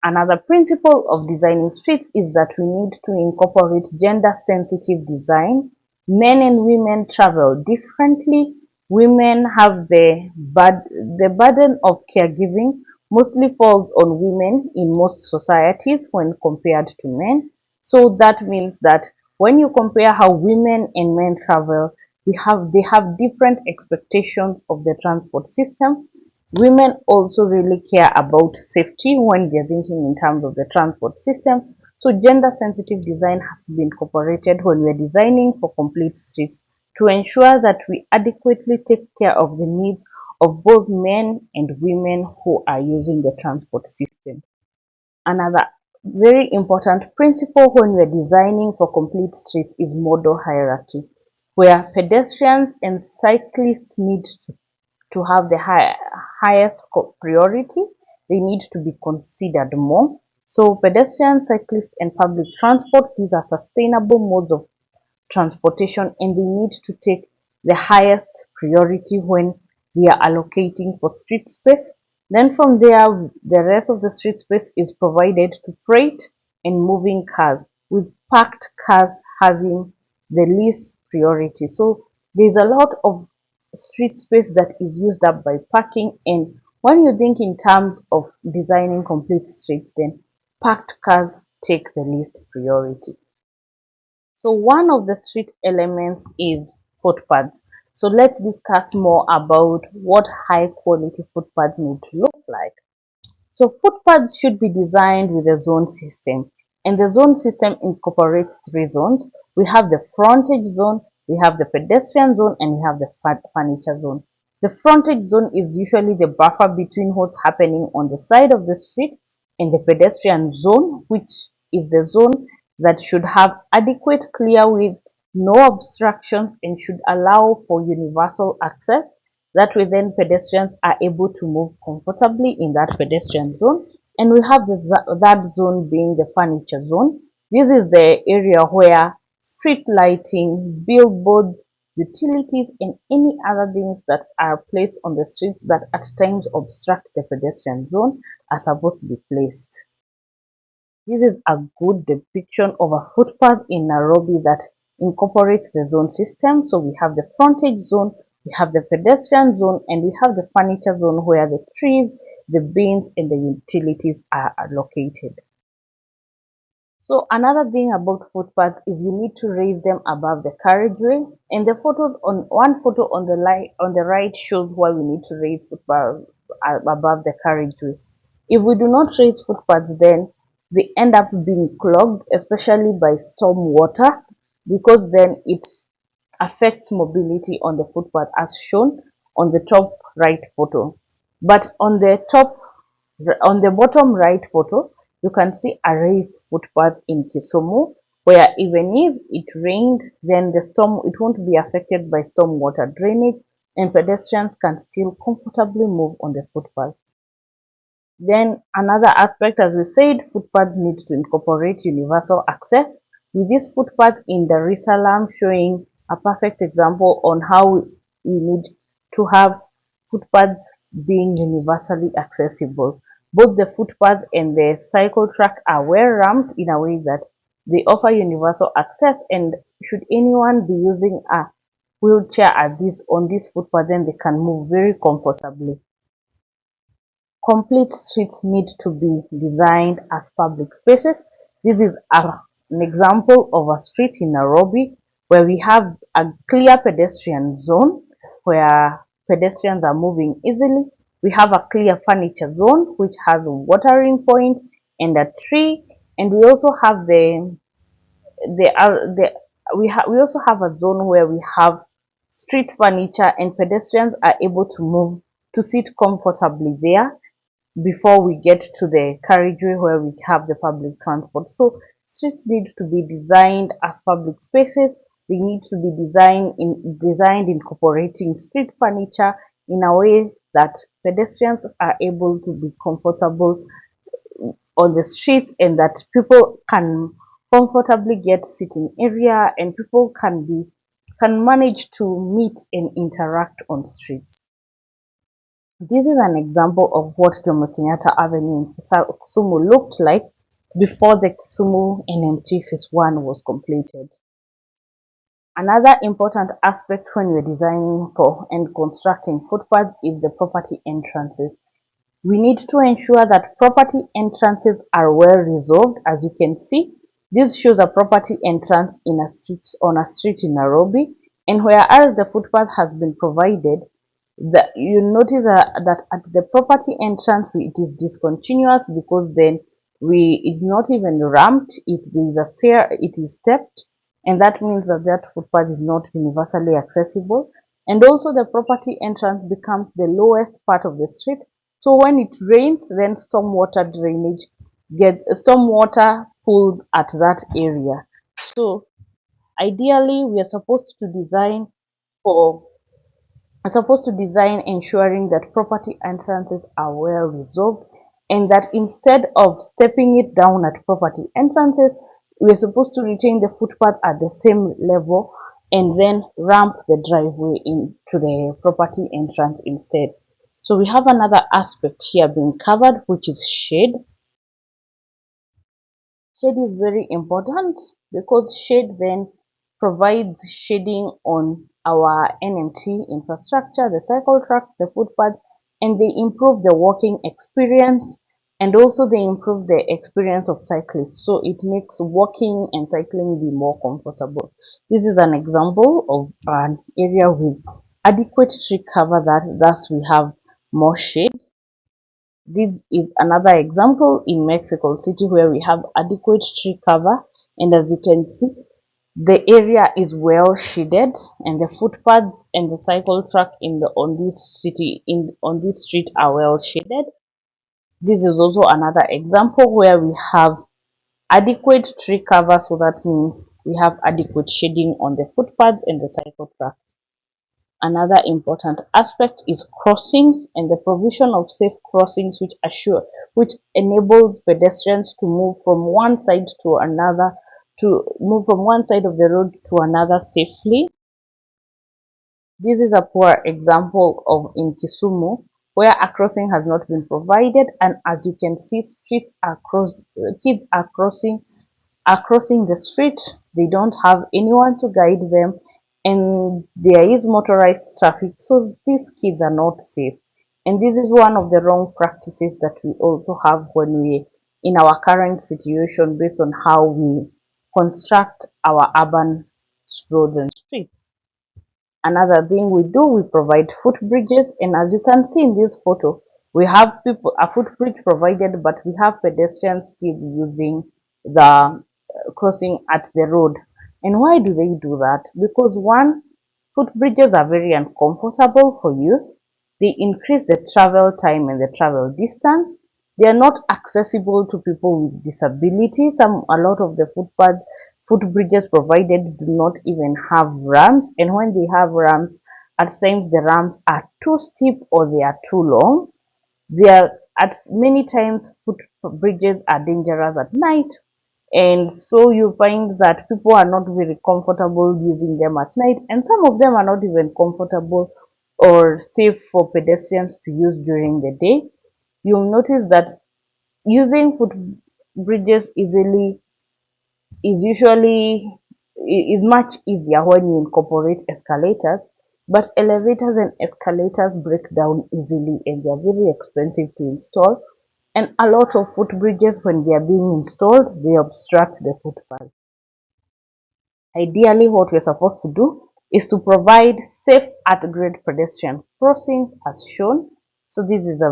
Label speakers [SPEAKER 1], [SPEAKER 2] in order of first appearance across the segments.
[SPEAKER 1] Another principle of designing streets is that we need to incorporate gender-sensitive design. Men and women travel differently. Women have the burden of caregiving mostly falls on women in most societies when compared to men. So that means that when you compare how women and men travel, they have different expectations of the transport system. Women also really care about safety when they're thinking in terms of the transport system. So gender sensitive design has to be incorporated when we're designing for complete streets to ensure that we adequately take care of the needs of both men and women who are using the transport system. Another very important principle when we're designing for complete streets is modal hierarchy, where pedestrians and cyclists need to have the highest priority. They need to be considered more. So pedestrians, cyclists, and public transport, these are sustainable modes of transportation and they need to take the highest priority when we are allocating for street space. Then from there, the rest of the street space is provided to freight and moving cars, with parked cars having the least priority. So there's a lot of street space that is used up by parking, and when you think in terms of designing complete streets, then parked cars take the least priority. So one of the street elements is footpaths. So let's discuss more about what high quality footpaths need to look like. So footpaths should be designed with a zone system, and the zone system incorporates three zones. We have the frontage zone, we have the pedestrian zone, and we have the furniture zone. The frontage zone is usually the buffer between what's happening on the side of the street and the pedestrian zone, which is the zone that should have adequate clear width, no obstructions, and should allow for universal access. That way then pedestrians are able to move comfortably in that pedestrian zone. And we have that zone being the furniture zone. This is the area where street lighting, billboards, utilities, and any other things that are placed on the streets that at times obstruct the pedestrian zone are supposed to be placed. This is a good depiction of a footpath in Nairobi that incorporates the zone system. So we have the frontage zone, we have the pedestrian zone, and we have the furniture zone where the trees, the bins, and the utilities are located. So another thing about footpaths is you need to raise them above the carriageway. And the photos on one photo on the right shows why we need to raise footpaths above the carriageway. If we do not raise footpaths, then they end up being clogged, especially by storm water, because then it affects mobility on the footpath as shown on the top right photo. But on the bottom right photo, you can see a raised footpath in Kisumu, where even if it rained, then it won't be affected by storm water drainage, and pedestrians can still comfortably move on the footpath. Then another aspect, as we said, footpaths need to incorporate universal access. With this footpath in Dar es Salaam showing a perfect example on how we need to have footpaths being universally accessible. Both the footpath and the cycle track are well ramped in a way that they offer universal access, and should anyone be using a wheelchair on this footpath, then they can move very comfortably. Complete streets need to be designed as public spaces. This is an example of a street in Nairobi where we have a clear pedestrian zone where pedestrians are moving easily. We have a clear furniture zone which has a watering point and a tree, and we also have we also have a zone where we have street furniture and pedestrians are able to move to sit comfortably there before we get to the carriageway where we have the public transport. So streets need to be designed as public spaces. They need to be designed incorporating street furniture in a way that pedestrians are able to be comfortable on the streets, and that people can comfortably get sitting area, and people can manage to meet and interact on streets. This is an example of what Jomo Kenyatta Avenue in Kisumu looked like before the Kisumu NMT Phase 1 was completed. Another important aspect when we're designing for and constructing footpaths is the property entrances. We need to ensure that property entrances are well resolved. As you can see, this shows a property entrance in a street on a street in Nairobi, and whereas the footpath has been provided, you notice that at the property entrance it is discontinuous because then it's not even ramped. It is a stair. It is stepped, and that means that that footpath is not universally accessible. And also the property entrance becomes the lowest part of the street, so when it rains, then stormwater pools at that area. So ideally, we are supposed to design for are supposed to design ensuring that property entrances are well resolved, and that instead of stepping it down at property entrances, we're supposed to retain the footpath at the same level and then ramp the driveway into the property entrance instead. So we have another aspect here being covered, which is shade. Shade is very important because shade then provides shading on our NMT infrastructure, the cycle tracks, the footpath, and they improve the walking experience, and also they improve the experience of cyclists. So it makes walking and cycling be more comfortable. This is an example of an area with adequate tree cover, that thus we have more shade. This is another example in Mexico City where we have adequate tree cover, and as you can see, the area is well shaded, and the footpaths and the cycle track on this street are well shaded. This is also another example where we have adequate tree cover, so that means we have adequate shading on the footpaths and the cycle track. Another important aspect is crossings and the provision of safe crossings which enables pedestrians to move from one side to another, to move from one side of the road to another safely. This is a poor example of in Kisumu where a crossing has not been provided, and as you can see, kids are crossing the street. They don't have anyone to guide them, and there is motorized traffic, so these kids are not safe. And this is one of the wrong practices that we also have when we in our current situation based on how we construct our urban roads and streets. Another thing we do, we provide footbridges, and as you can see in this photo, we have a footbridge provided, but we have pedestrians still using the crossing at the road. And why do they do that? Because one, footbridges are very uncomfortable for use. They increase the travel time and the travel distance. They are not accessible to people with disabilities. A lot of the footbridges provided do not even have ramps, and when they have ramps, at times the ramps are too steep or they are too long. They are at many times footbridges are dangerous at night, and so you find that people are not very comfortable using them at night, and some of them are not even comfortable or safe for pedestrians to use during the day. You'll notice that using footbridges easily is much easier when you incorporate escalators, but elevators and escalators break down easily and they are very expensive to install, and a lot of footbridges, when they are being installed, they obstruct the footpath. Ideally, what we're supposed to do is to provide safe at-grade pedestrian crossings as shown. So this is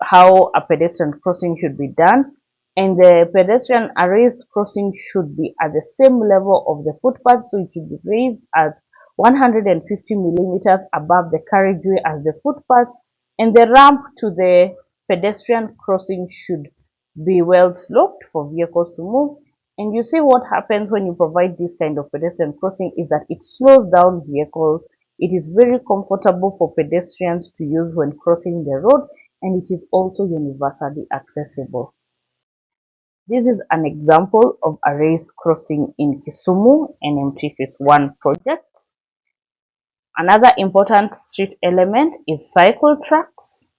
[SPEAKER 1] how a pedestrian crossing should be done. And the pedestrian raised crossing should be at the same level of the footpath. So it should be raised at 150 millimeters above the carriageway as the footpath. And the ramp to the pedestrian crossing should be well sloped for vehicles to move. And you see what happens when you provide this kind of pedestrian crossing is that it slows down vehicles. It is very comfortable for pedestrians to use when crossing the road, and it is also universally accessible. This is an example of a raised crossing in Kisumu NMT Phase 1 project. Another important street element is cycle tracks.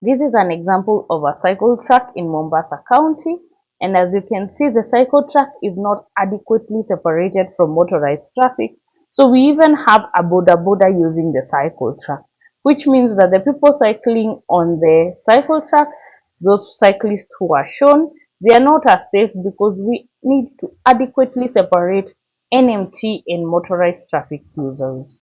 [SPEAKER 1] This is an example of a cycle track in Mombasa County, and as you can see, the cycle track is not adequately separated from motorized traffic. So we even have a boda using the cycle track, which means that the people cycling on the cycle track, those cyclists who are shown, they are not as safe because we need to adequately separate NMT and motorized traffic users.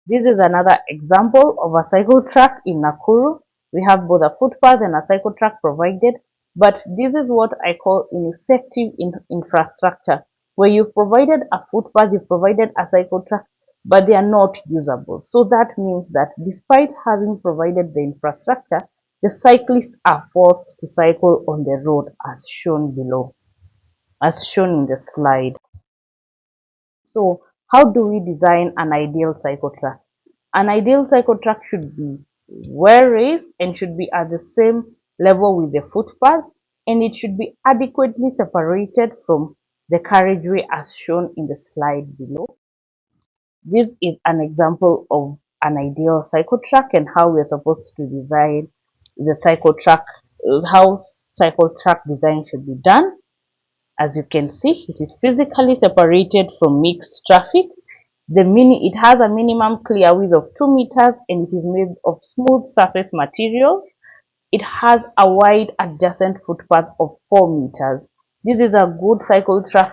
[SPEAKER 1] This is another example of a cycle track in Nakuru. We have both a footpath and a cycle track provided, but this is what I call ineffective infrastructure, where you've provided a footpath, you've provided a cycle track, but they are not usable. So that means that despite having provided the infrastructure, the cyclists are forced to cycle on the road as shown below, as shown in the slide. So how do we design an ideal cycle track? An ideal cycle track should be well raised and should be at the same level with the footpath, and it should be adequately separated from the carriageway as shown in the slide below. This is an example of an ideal cycle track and how we're supposed to design the cycle track, how cycle track design should be done. As you can see, it is physically separated from mixed traffic. It has a minimum clear width of 2 meters and it is made of smooth surface material. It has a wide adjacent footpath of 4 meters. This is a good cycle track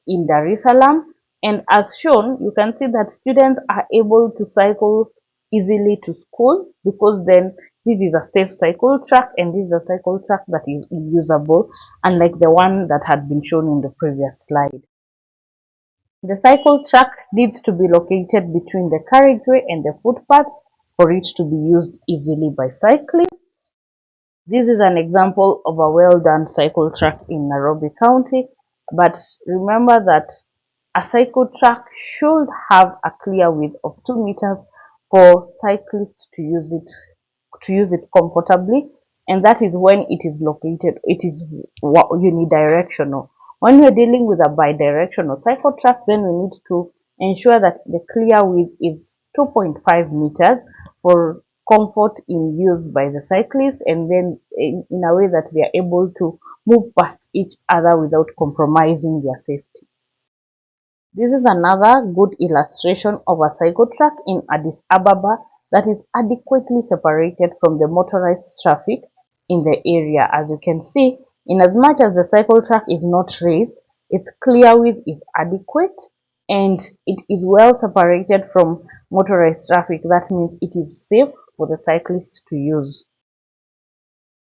[SPEAKER 1] in Dar es Salaam, and as shown, you can see that students are able to cycle easily to school because then this is a safe cycle track and this is a cycle track that is usable, unlike the one that had been shown in the previous slide. The cycle track needs to be located between the carriageway and the footpath for it to be used easily by cyclists. This is an example of a well done cycle track in Nairobi County, but remember that a cycle track should have a clear width of 2 meters for cyclists to use it comfortably, and that is when it is located, it is unidirectional. When we're dealing with a bidirectional cycle track, then we need to ensure that the clear width is 2.5 meters for comfort in use by the cyclists, and then in a way that they are able to move past each other without compromising their safety. This is another good illustration of a cycle track in Addis Ababa that is adequately separated from the motorized traffic in the area. As you can see, in as much as the cycle track is not raised, its clear width is adequate and it is well separated from motorized traffic. That means it is safe for the cyclists to use.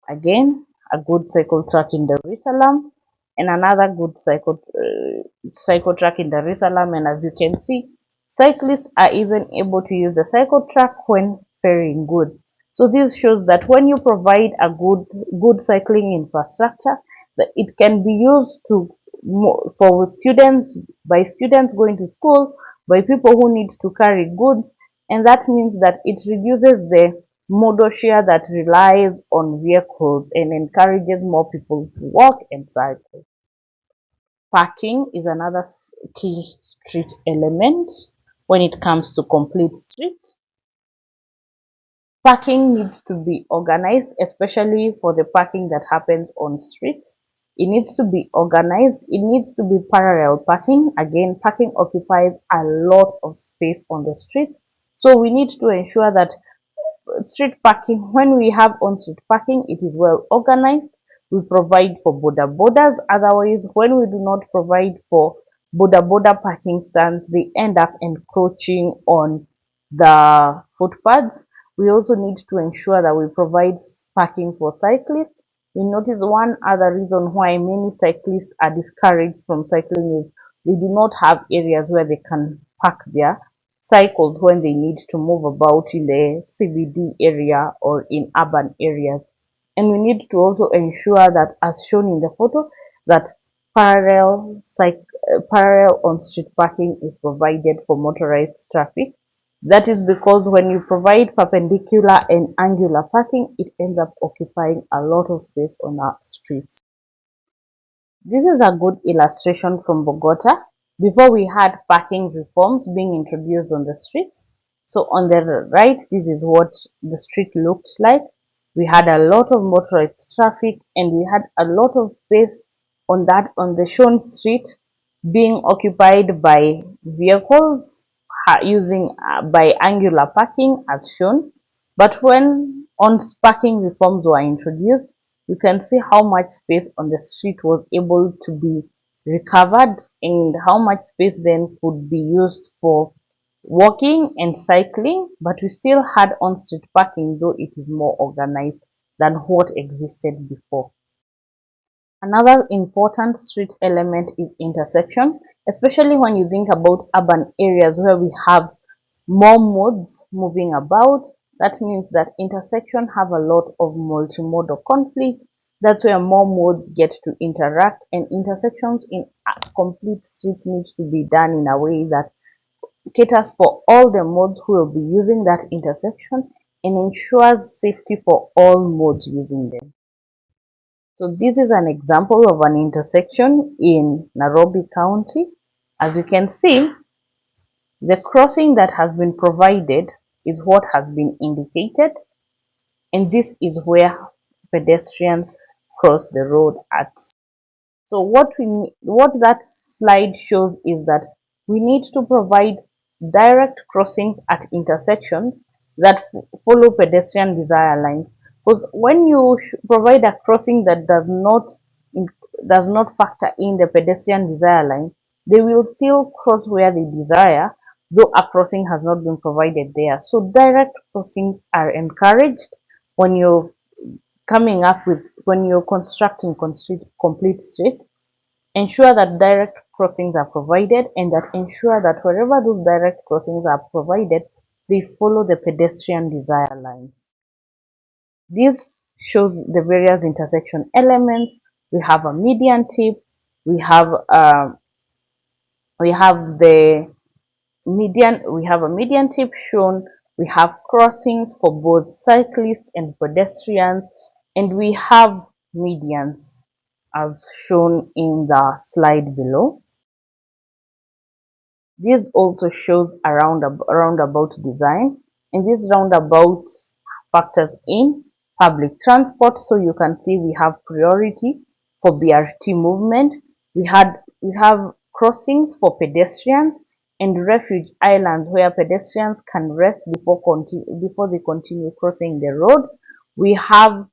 [SPEAKER 1] Again, a good cycle track in Dar es Salaam and another good cycle track in Dar es Salaam, and as you can see, cyclists are even able to use the cycle track when ferrying goods. So this shows that when you provide a good cycling infrastructure, that it can be used for students, by students going to school, by people who need to carry goods, and that means that it reduces the modal share that relies on vehicles and encourages more people to walk and cycle. Parking is another key street element when it comes to complete streets. Parking needs to be organized, especially for the parking that happens on streets. It needs to be organized. It needs to be parallel parking. Again, parking occupies a lot of space on the streets. So we need to ensure that street parking, when we have on-street parking, it is well organized. We provide for bodas. Otherwise, when we do not provide for boda parking stands, they end up encroaching on the footpaths. We also need to ensure that we provide parking for cyclists. We notice one other reason why many cyclists are discouraged from cycling is they do not have areas where they can park their cycles when they need to move about in the CBD area or in urban areas. And we need to also ensure that, as shown in the photo, that parallel on-street parking is provided for motorized traffic. That is because when you provide perpendicular and angular parking, it ends up occupying a lot of space on our streets. This is a good illustration from Bogota. before we had parking reforms being introduced on the streets. So on the right, this is what the street looked like. We had a lot of motorized traffic, and we had a lot of space on the shown street being occupied by vehicles using by angular parking as shown. But when on parking reforms were introduced, you can see how much space on the street was able to be recovered, and how much space then could be used for walking and cycling. But we still had on-street parking, though it is more organized than what existed before. Another important street element is intersection, especially when you think about urban areas where we have more modes moving about. That means that intersection have a lot of multimodal conflict. That's where more modes get to interact, and intersections in complete streets needs to be done in a way that caters for all the modes who will be using that intersection and ensures safety for all modes using them. So this is an example of an intersection in Nairobi County. As you can see, the crossing that has been provided is what has been indicated, and this is where pedestrians cross the road at. So what that slide shows is that we need to provide direct crossings at intersections that follow pedestrian desire lines. Because when you provide a crossing that does not factor in the pedestrian desire line, they will still cross where they desire, though a crossing has not been provided there. So direct crossings are encouraged when you're when you're constructing complete streets. Ensure that direct crossings are provided, and that ensure that wherever those direct crossings are provided, they follow the pedestrian desire lines. This shows the various intersection elements. We have a median tip, we have a median tip shown, we have crossings for both cyclists and pedestrians, and we have medians as shown in the slide below. This also shows a roundabout design, and this roundabout factors in public transport. So you can see we have priority for BRT movement. We have crossings for pedestrians and refuge islands where pedestrians can rest before they continue crossing the road. We have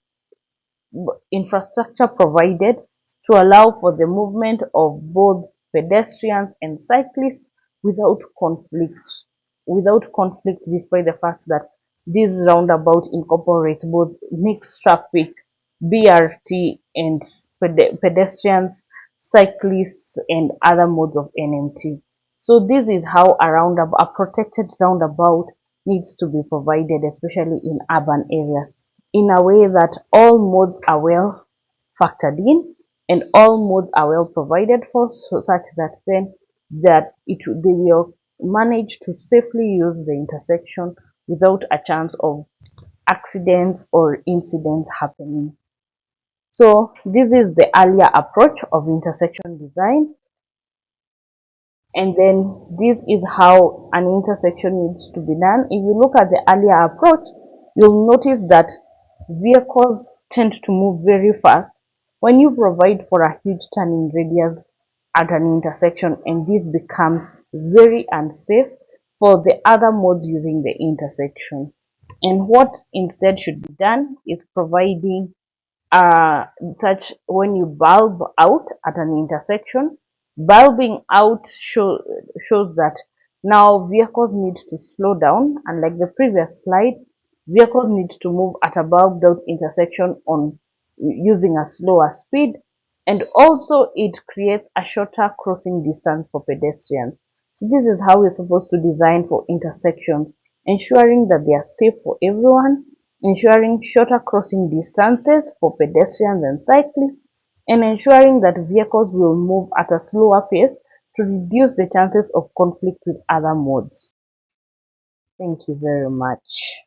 [SPEAKER 1] infrastructure provided to allow for the movement of both pedestrians and cyclists without conflict, despite the fact that this roundabout incorporates both mixed traffic, BRT, and pedestrians, cyclists, and other modes of NMT. So this is how a protected roundabout needs to be provided, especially in urban areas, in a way that all modes are well factored in and all modes are well provided for, so such that then they will manage to safely use the intersection without a chance of accidents or incidents happening. So this is the earlier approach of intersection design, and then this is how an intersection needs to be done. If you look at the earlier approach, you'll notice that vehicles tend to move very fast when you provide for a huge turning radius at an intersection, and this becomes very unsafe for the other modes using the intersection. And what instead should be done is providing such when you bulb out at an intersection, bulbing out shows that now vehicles need to slow down, unlike the previous slide. Vehicles need to move at a bulbed out intersection on using a slower speed, and also it creates a shorter crossing distance for pedestrians. So this is how we're supposed to design for intersections, ensuring that they are safe for everyone, ensuring shorter crossing distances for pedestrians and cyclists, and ensuring that vehicles will move at a slower pace to reduce the chances of conflict with other modes. Thank you very much.